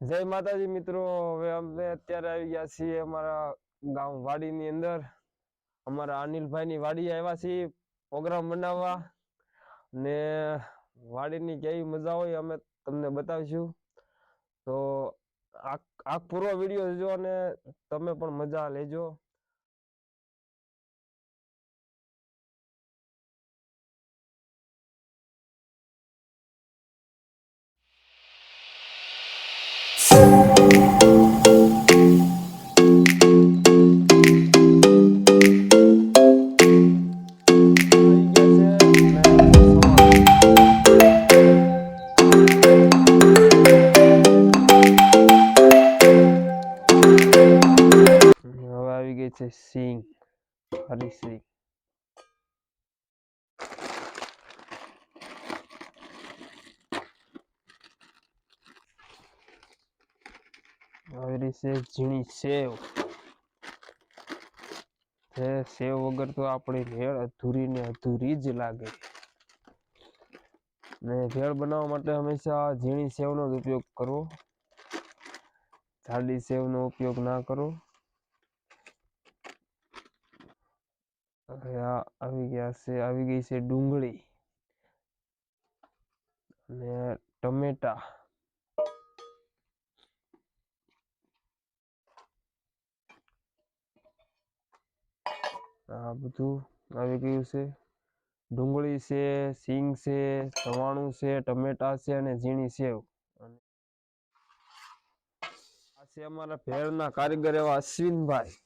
જય માતાજી મિત્રો, હવે અમે અત્યારે આવી ગયા છીએ અમારા ગામ વાડીની અંદર. અમારા અનિલભાઈની વાડી આવ્યા છીએ પ્રોગ્રામ બનાવવા, ને વાડીની કેવી મજા હોય અમે તમને બતાવીશું. તો આ પૂરો વિડીયો જોજો અને તમે પણ મજા લેજો. હવે આવી ગઈ છે સિંગ, હરી સિંગ. આવી રહી છે ઝીણી સેવ. સેવ વગર તો આપણી ભેળ અધૂરી ને અધૂરી જ લાગે. ને ભેળ બનાવવા માટે હંમેશા ઝીણી સેવનો જ ઉપયોગ કરવો, જાડી સેવનો ઉપયોગ ના કરો. હવે આવી ગઈ છે ડુંગળી અને ટમેટા. આ બધું આવી ગયું છે. ડુંગળી છે, સિંગ છે, ચવાણું છે, ટમેટા છે અને ઝીણી સેવ. આ છે અમારા ભેળના કારીગર એવા અશ્વિનભાઈ.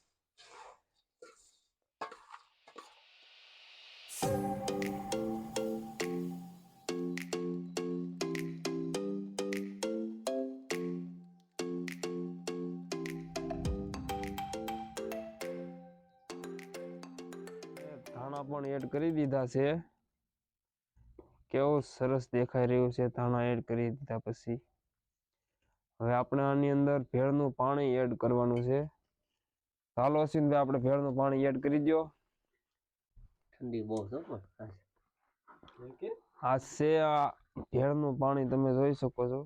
ધાણા પણ એડ કરી દીધા છે. કેવું સરસ દેખાઈ રહ્યું છે ધાણા એડ કરી દીધા પછી. હવે આપણે આની અંદર ભેળનું પાણી એડ કરવાનું છે. ચાલો અશ્વિનભાઈ, આપણે ભેળનું પાણી એડ કરી દો. ઠંડી બહુ છે પણ આ છે આ ભેળનું પાણી, તમે જોઈ શકો છો.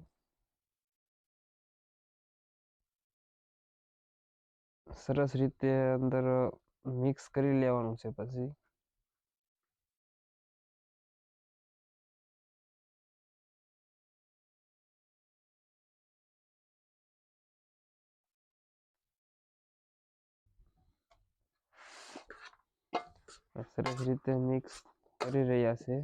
સરસ રીતે અંદર મિક્સ કરી લેવાનું છે. પછી સરસ રીતે મિક્સ કરી રહ્યા છે.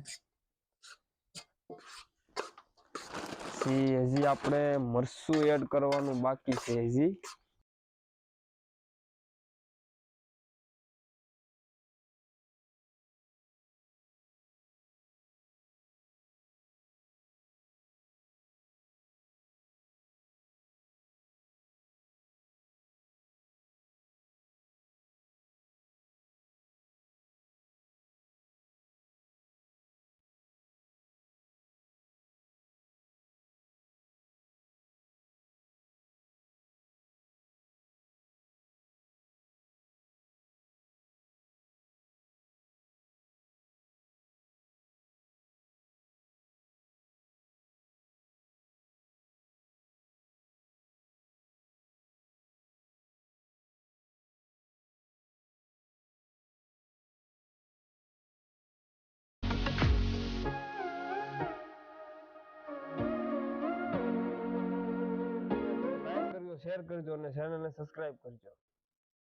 હજી આપણે મરચું એડ કરવાનું બાકી છે. હજી શેર કરજો અને ચેનલને સબસ્ક્રાઇબ કરજો.